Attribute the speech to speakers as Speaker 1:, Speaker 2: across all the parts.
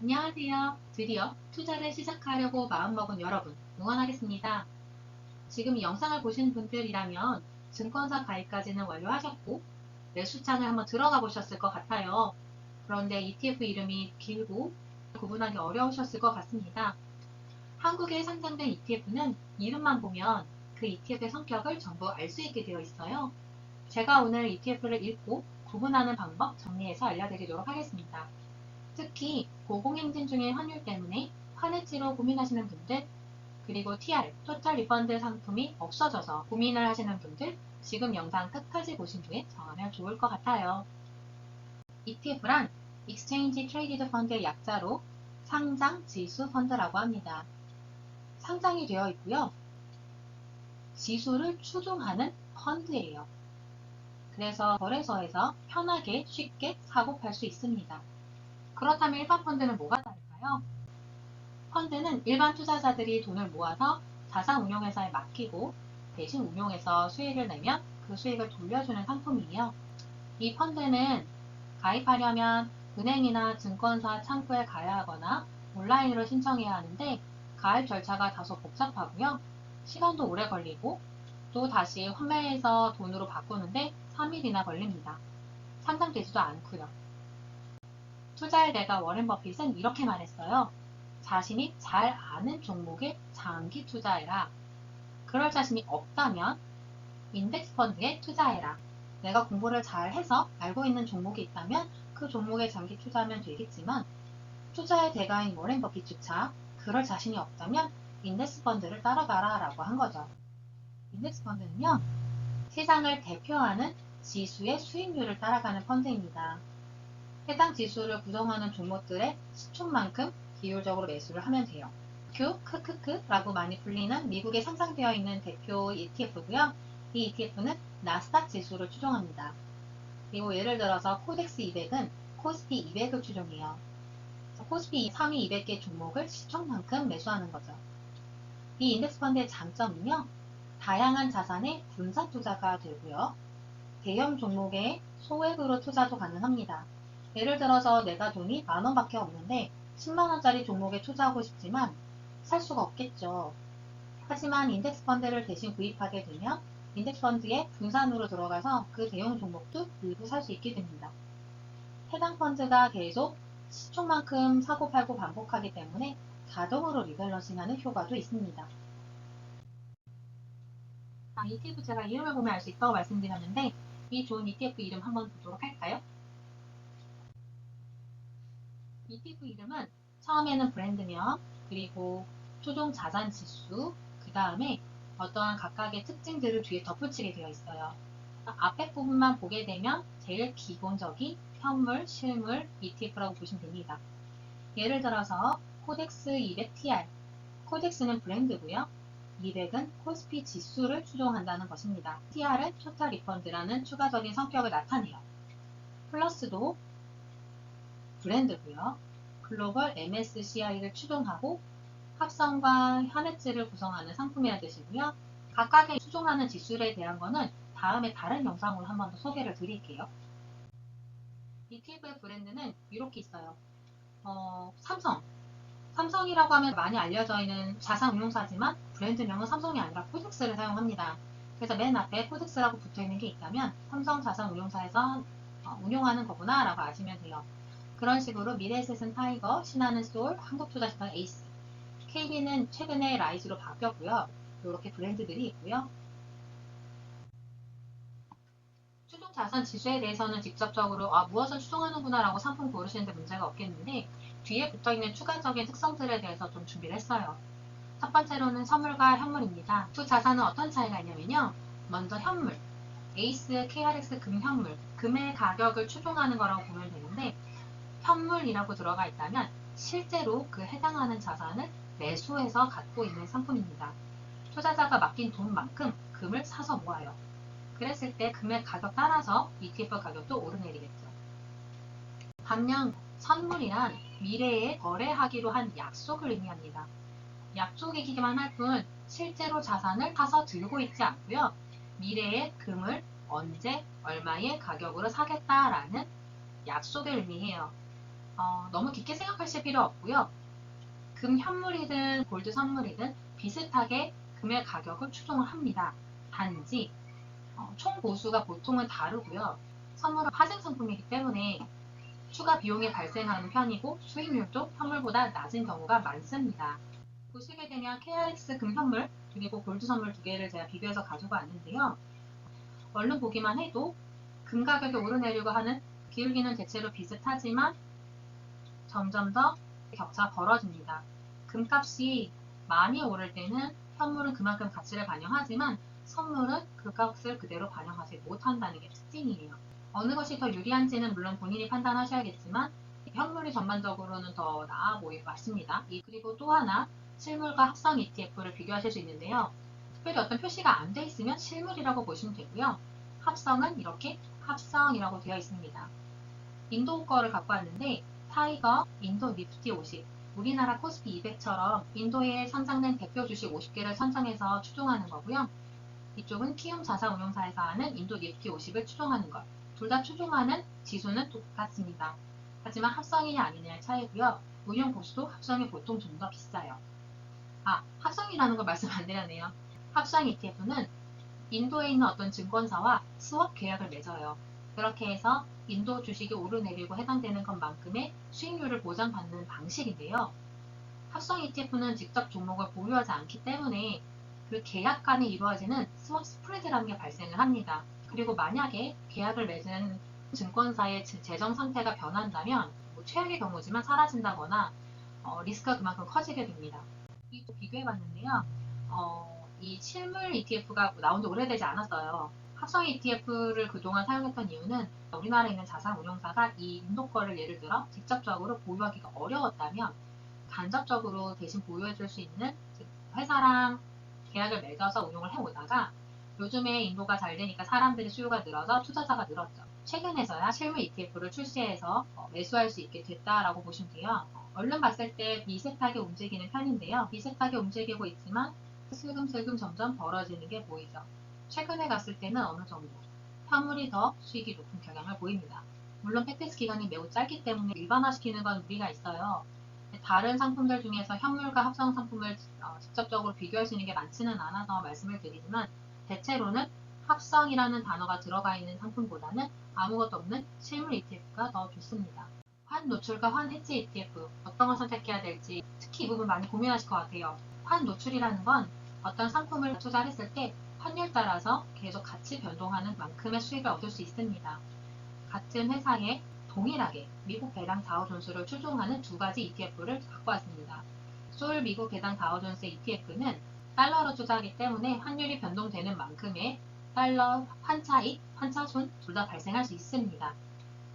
Speaker 1: 안녕하세요. 드디어 투자를 시작하려고 마음먹은 여러분, 응원하겠습니다. 지금 이 영상을 보신 분들이라면 증권사 가입까지는 완료하셨고 매수창을 한번 들어가 보셨을 것 같아요. 그런데 ETF 이름이 길고 구분하기 어려우셨을 것 같습니다. 한국에 상장된 ETF는 이름만 보면 그 ETF의 성격을 전부 알 수 있게 되어 있어요. 제가 오늘 ETF를 읽고 구분하는 방법 정리해서 알려드리도록 하겠습니다. 특히 고공행진 중의 환율 때문에 환해지로 고민하시는 분들, 그리고 TR, 토탈 리펀드 상품이 없어져서 고민을 하시는 분들, 지금 영상 끝까지 보신 후에 정하면 좋을 것 같아요. ETF란 Exchange Traded Fund의 약자로 상장 지수 펀드라고 합니다. 상장이 되어 있고요. 지수를 추종하는 펀드예요. 그래서 거래소에서 편하게 쉽게 사고 팔 수 있습니다. 그렇다면 일반 펀드는 뭐가 다를까요? 펀드는 일반 투자자들이 돈을 모아서 자산 운용회사에 맡기고 대신 운용해서 수익을 내면 그 수익을 돌려주는 상품이에요. 이 펀드는 가입하려면 은행이나 증권사 창구에 가야 하거나 온라인으로 신청해야 하는데 가입 절차가 다소 복잡하고요. 시간도 오래 걸리고 또 다시 환매해서 돈으로 바꾸는데 3일이나 걸립니다. 상장되지도 않고요. 투자의 대가 워렌 버핏은 이렇게 말했어요. 자신이 잘 아는 종목에 장기 투자해라. 그럴 자신이 없다면 인덱스 펀드에 투자해라. 내가 공부를 잘 해서 알고 있는 종목이 있다면 그 종목에 장기 투자하면 되겠지만 투자의 대가인 워렌 버핏조차 그럴 자신이 없다면 인덱스 펀드를 따라가라 라고 한 거죠. 인덱스 펀드는요, 세상을 대표하는 지수의 수익률을 따라가는 펀드입니다. 해당 지수를 구성하는 종목들의 시총만큼 비율적으로 매수를 하면 돼요. 크크크라고 많이 불리는 미국에 상장되어 있는 대표 ETF고요. 이 ETF는 나스닥 지수를 추종합니다. 그리고 예를 들어서 코덱스 200은 코스피 200을 추종해요. 코스피 상위 200개 종목을 시총만큼 매수하는 거죠. 이 인덱스 펀드의 장점은요, 다양한 자산의 분산 투자가 되고요. 대형 종목에 소액으로 투자도 가능합니다. 예를 들어서 내가 돈이 10,000원 밖에 없는데 10만원짜리 종목에 투자하고 싶지만 살 수가 없겠죠. 하지만 인덱스 펀드를 대신 구입하게 되면 인덱스 펀드에 분산으로 들어가서 그 대형 종목도 일부 살 수 있게 됩니다. 해당 펀드가 계속 시총만큼 사고 팔고 반복하기 때문에 자동으로 리밸런싱하는 효과도 있습니다. ETF 제가 이름을 보면 알 수 있다고 말씀드렸는데 이 좋은 ETF 이름 한번 보도록 할까요? ETF 이름은 처음에는 브랜드명, 그리고 추종 자산 지수, 그 다음에 어떠한 각각의 특징들을 뒤에 덧붙이게 되어 있어요. 앞에 부분만 보게 되면 제일 기본적인 현물, 실물 ETF라고 보시면 됩니다. 예를 들어서 코덱스 200TR, 코덱스는 브랜드고요. 200은 코스피 지수를 추종한다는 것입니다. TR은 토탈 리펀드라는 추가적인 성격을 나타내요. 플러스도 브랜드고요. 글로벌 MSCI를 추종하고 합성과 현해지를 구성하는 상품이라는 뜻이고요. 각각의 추종하는 지수에 대한 거는 다음에 다른 영상으로 한 번 더 소개를 드릴게요. ETF의 브랜드는 이렇게 있어요. 삼성. 삼성이라고 하면 많이 알려져 있는 자산운용사지만 브랜드명은 삼성이 아니라 코덱스를 사용합니다. 그래서 맨 앞에 코덱스라고 붙어있는 게 있다면 삼성 자산운용사에서 운용하는 거구나 라고 아시면 돼요. 그런 식으로 미래에셋은 타이거, 신한은 소울, 한국투자증권 에이스, KB는 최근에 라이즈로 바뀌었고요. 이렇게 브랜드들이 있고요. 추종 자산 지수에 대해서는 직접적으로 무엇을 추종하는구나 라고 상품 고르시는데 문제가 없겠는데 뒤에 붙어있는 추가적인 특성들에 대해서 좀 준비를 했어요. 첫 번째로는 선물과 현물입니다. 두 자산은 어떤 차이가 있냐면요. 먼저 현물, 에이스, KRX 금현물, 금의 가격을 추종하는 거라고 보면 되는데 현물이라고 들어가 있다면 실제로 그 해당하는 자산을 매수해서 갖고 있는 상품입니다. 투자자가 맡긴 돈만큼 금을 사서 모아요. 그랬을 때 금의 가격 따라서 ETF 가격도 오르내리겠죠. 반면 선물이란 미래에 거래하기로 한 약속을 의미합니다. 약속이기만 할 뿐 실제로 자산을 사서 들고 있지 않고요. 미래에 금을 언제 얼마의 가격으로 사겠다라는 약속을 의미해요. 너무 깊게 생각하실 필요 없고요. 금 현물이든 골드 선물이든 비슷하게 금의 가격을 추정을 합니다. 단지 총 보수가 보통은 다르고요. 선물은 파생 상품이기 때문에 추가 비용이 발생하는 편이고 수익률도 현물보다 낮은 경우가 많습니다. 보시게 되면 KRX 금 현물 그리고 골드 선물 두 개를 제가 비교해서 가지고 왔는데요. 얼른 보기만 해도 금 가격이 오르내리고 하는 기울기는 대체로 비슷하지만 점점 더 격차가 벌어집니다. 금값이 많이 오를 때는 현물은 그만큼 가치를 반영하지만 선물은 그 값을 그대로 반영하지 못한다는 게 특징이에요. 어느 것이 더 유리한지는 물론 본인이 판단하셔야겠지만 현물이 전반적으로는 더 나아 보이고 맞습니다. 그리고 또 하나 실물과 합성 ETF를 비교하실 수 있는데요. 특별히 어떤 표시가 안 돼 있으면 실물이라고 보시면 되고요. 합성은 이렇게 합성이라고 되어 있습니다. 인도 거를 갖고 왔는데 타이거, 인도 니프티 50, 우리나라 코스피 200처럼 인도에 선정된 대표 주식 50개를 선정해서 추종하는 거고요. 이쪽은 키움 자산운용사에서 하는 인도 니프티 50을 추종하는 것. 둘 다 추종하는 지수는 똑같습니다. 하지만 합성이냐 아니냐의 차이고요. 운용 보수도 합성이 보통 좀 더 비싸요. 합성이라는 걸 말씀 안 드렸네요. 합성 ETF는 인도에 있는 어떤 증권사와 스왑 계약을 맺어요. 그렇게 해서 인도 주식이 오르내리고 해당되는 것만큼의 수익률을 보장받는 방식인데요. 합성 ETF는 직접 종목을 보유하지 않기 때문에 그 계약 간에 이루어지는 스왑 스프레드라는 게 발생을 합니다. 그리고 만약에 계약을 맺은 증권사의 재정 상태가 변한다면 최악의 경우지만 사라진다거나 리스크가 그만큼 커지게 됩니다. 또 비교해봤는데요. 이 실물 ETF가 나온 지 오래되지 않았어요. 합성 ETF를 그동안 사용했던 이유는 우리나라에 있는 자산 운용사가 이 인도 거를 예를 들어 직접적으로 보유하기가 어려웠다면 간접적으로 대신 보유해줄 수 있는 회사랑 계약을 맺어서 운용을 해오다가 요즘에 인도가 잘 되니까 사람들의 수요가 늘어서 투자자가 늘었죠. 최근에서야 실물 ETF를 출시해서 매수할 수 있게 됐다라고 보시면 돼요. 얼른 봤을 때 비슷하게 움직이는 편인데요. 비슷하게 움직이고 있지만 슬금슬금 점점 벌어지는 게 보이죠. 최근에 갔을 때는 어느 정도 현물이 더 수익이 높은 경향을 보입니다. 물론 팩트스 기간이 매우 짧기 때문에 일반화시키는 건 무리가 있어요. 다른 상품들 중에서 현물과 합성 상품을 직접적으로 비교할 수 있는 게 많지는 않아서 말씀을 드리지만 대체로는 합성이라는 단어가 들어가 있는 상품보다는 아무것도 없는 실물 ETF가 더 좋습니다. 환 노출과 환 해지 ETF 어떤 걸 선택해야 될지 특히 이 부분 많이 고민하실 것 같아요. 환 노출이라는 건 어떤 상품을 투자를 했을 때 환율 따라서 계속 같이 변동하는 만큼의 수익을 얻을 수 있습니다. 같은 회사에 동일하게 미국 배당 다우존스를 추종하는 두 가지 ETF를 갖고 왔습니다. 솔 미국 배당 다우존스 ETF는 달러로 투자하기 때문에 환율이 변동되는 만큼의 달러 환차익, 환차손 둘 다 발생할 수 있습니다.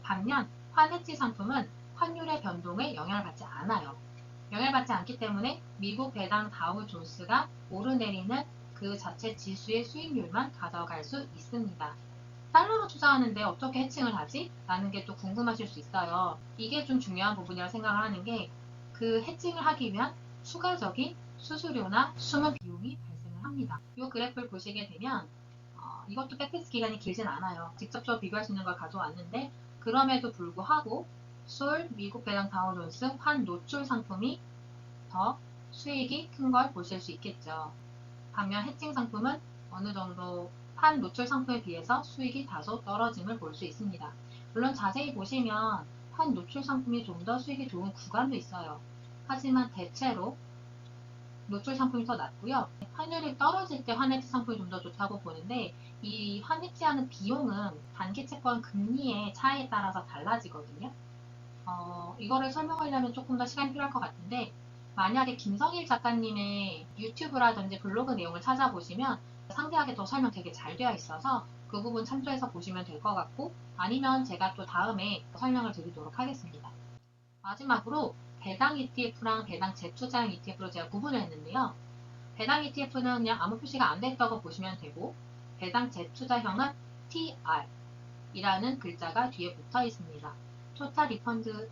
Speaker 1: 반면 환해지 상품은 환율의 변동에 영향을 받지 않아요. 영향을 받지 않기 때문에 미국 배당 다우존스가 오르내리는 그 자체 지수의 수익률만 가져갈 수 있습니다. 달러로 투자하는데 어떻게 해칭을 하지? 라는 게 또 궁금하실 수 있어요. 이게 좀 중요한 부분이라고 생각을 하는 게 그 해칭을 하기 위한 추가적인 수수료나 숨은 비용이 발생을 합니다. 이 그래프를 보시게 되면 이것도 백테스트 기간이 길진 않아요. 직접적으로 비교할 수 있는 걸 가져왔는데 그럼에도 불구하고 솔, 미국 배당 다우존스, 환 노출 상품이 더 수익이 큰 걸 보실 수 있겠죠. 반면 해칭 상품은 어느 정도 환 노출 상품에 비해서 수익이 다소 떨어짐을 볼 수 있습니다. 물론 자세히 보시면 환 노출 상품이 좀 더 수익이 좋은 구간도 있어요. 하지만 대체로 노출 상품이 더 낮고요. 환율이 떨어질 때 환해지 상품이 좀 더 좋다고 보는데 이 환해지하는 비용은 단기 채권 금리의 차이에 따라서 달라지거든요. 이거를 설명하려면 조금 더 시간이 필요할 것 같은데 만약에 김성일 작가님의 유튜브라든지 블로그 내용을 찾아보시면 상세하게 더 설명 되게 잘 되어 있어서 그 부분 참조해서 보시면 될 것 같고 아니면 제가 또 다음에 설명을 드리도록 하겠습니다. 마지막으로 배당 ETF랑 배당 재투자형 ETF로 제가 구분을 했는데요. 배당 ETF는 그냥 아무 표시가 안 됐다고 보시면 되고 배당 재투자형은 TR 이라는 글자가 뒤에 붙어 있습니다. 토탈 리펀드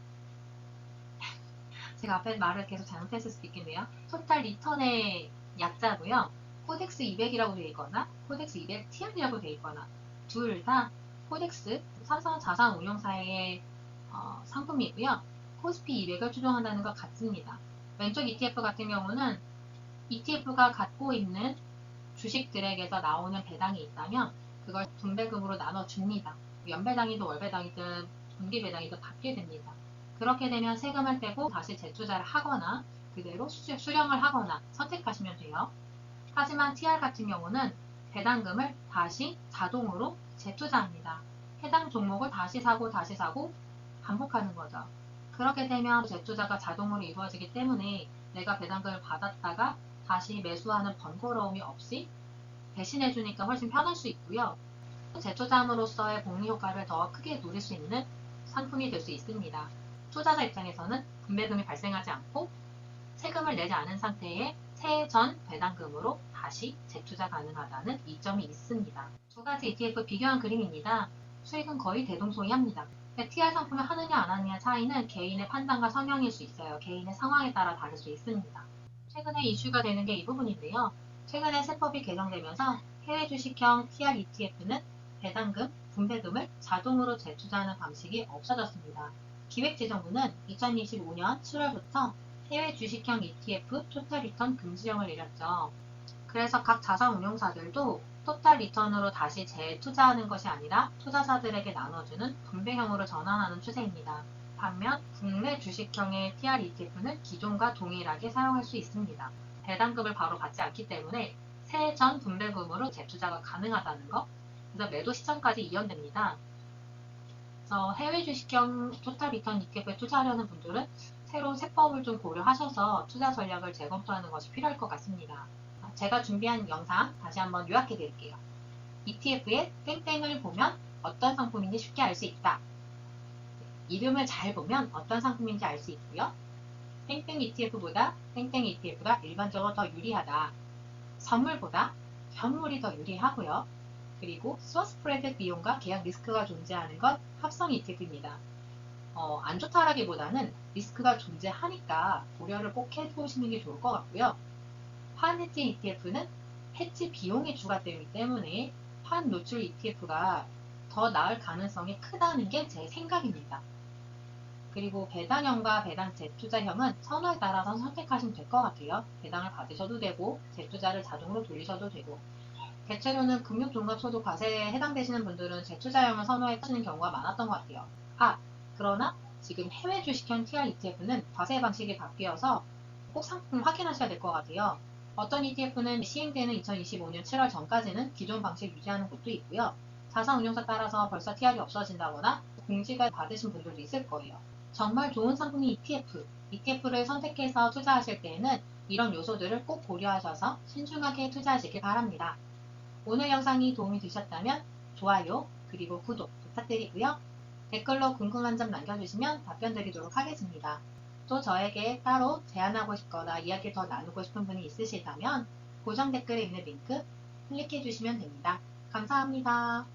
Speaker 1: 제가 앞에 말을 계속 잘못했을 수도 있겠네요. 토탈 리턴의 약자고요. 코덱스 200이라고 되어 있거나 코덱스 200 TR이라고 되어 있거나 둘 다 코덱스 삼성 자산운용사의 상품이고요. 코스피 200을 추종한다는 것 같습니다. 왼쪽 ETF 같은 경우는 ETF가 갖고 있는 주식들에게서 나오는 배당이 있다면 그걸 분배금으로 나눠줍니다. 연배당이든 월배당이든 분기배당이든 받게 됩니다. 그렇게 되면 세금을 떼고 다시 재투자를 하거나 그대로 수령을 하거나 선택하시면 돼요. 하지만 TR 같은 경우는 배당금을 다시 자동으로 재투자합니다. 해당 종목을 다시 사고 반복하는 거죠. 그렇게 되면 재투자가 자동으로 이루어지기 때문에 내가 배당금을 받았다가 다시 매수하는 번거로움이 없이 대신해주니까 훨씬 편할 수 있고요. 재투자함으로써의 복리 효과를 더 크게 누릴 수 있는 상품이 될 수 있습니다. 투자자 입장에서는 분배금이 발생하지 않고 세금을 내지 않은 상태의 세해 전 배당금으로 다시 재투자 가능하다는 이점이 있습니다. 두 가지 ETF 비교한 그림입니다. 수익은 거의 대동소이합니다. TR 상품을 하느냐 안 하느냐 차이는 개인의 판단과 성향일 수 있어요. 개인의 상황에 따라 다를 수 있습니다. 최근에 이슈가 되는 게 이 부분인데요. 최근에 세법이 개정되면서 해외 주식형 TR ETF는 배당금, 분배금을 자동으로 재투자하는 방식이 없어졌습니다. 기획재정부는 2025년 7월부터 해외 주식형 ETF 토탈 리턴 금지령을 내렸죠. 그래서 각 자산운용사들도 토탈 리턴으로 다시 재투자하는 것이 아니라 투자자들에게 나눠주는 분배형으로 전환하는 추세입니다. 반면 국내 주식형의 TR ETF는 기존과 동일하게 사용할 수 있습니다. 배당금을 바로 받지 않기 때문에 세해 전 분배금으로 재투자가 가능하다는 것, 그래서 매도 시점까지 이연됩니다. 그래서 해외 주식형 토탈 리턴 ETF에 투자하려는 분들은 새로 세법을 좀 고려하셔서 투자 전략을 재검토하는 것이 필요할 것 같습니다. 제가 준비한 영상 다시 한번 요약해 드릴게요. ETF의 땡땡을 보면 어떤 상품인지 쉽게 알 수 있다. 이름을 잘 보면 어떤 상품인지 알 수 있고요. 땡땡 ETF보다 땡땡 ETF가 일반적으로 더 유리하다. 선물보다 현물이 더 유리하고요. 그리고 스왑 스프레드 비용과 계약 리스크가 존재하는 건 합성 ETF입니다. 안 좋다라기보다는 리스크가 존재하니까 고려를 꼭 해보시는 게 좋을 것 같고요. 환해지 ETF는 해지 비용이 추가되기 때문에 환 노출 ETF가 더 나을 가능성이 크다는 게 제 생각입니다. 그리고 배당형과 배당 재투자형은 선호에 따라서 선택하시면 될 것 같아요. 배당을 받으셔도 되고 재투자를 자동으로 돌리셔도 되고 대체로는 금융종합소득 과세에 해당되시는 분들은 재투자형을 선호하시는 경우가 많았던 것 같아요. 그러나 지금 해외 주식형 TR ETF는 과세 방식이 바뀌어서 꼭 상품 확인하셔야 될 것 같아요. 어떤 ETF는 시행되는 2025년 7월 전까지는 기존 방식 유지하는 곳도 있고요. 자산운용사 따라서 벌써 TR이 없어진다거나 공지가 받으신 분들도 있을 거예요. 정말 좋은 상품이 ETF를 선택해서 투자하실 때에는 이런 요소들을 꼭 고려하셔서 신중하게 투자하시길 바랍니다. 오늘 영상이 도움이 되셨다면 좋아요 그리고 구독 부탁드리고요. 댓글로 궁금한 점 남겨주시면 답변 드리도록 하겠습니다. 또 저에게 따로 제안하고 싶거나 이야기를 더 나누고 싶은 분이 있으시다면 고정 댓글에 있는 링크 클릭해 주시면 됩니다. 감사합니다.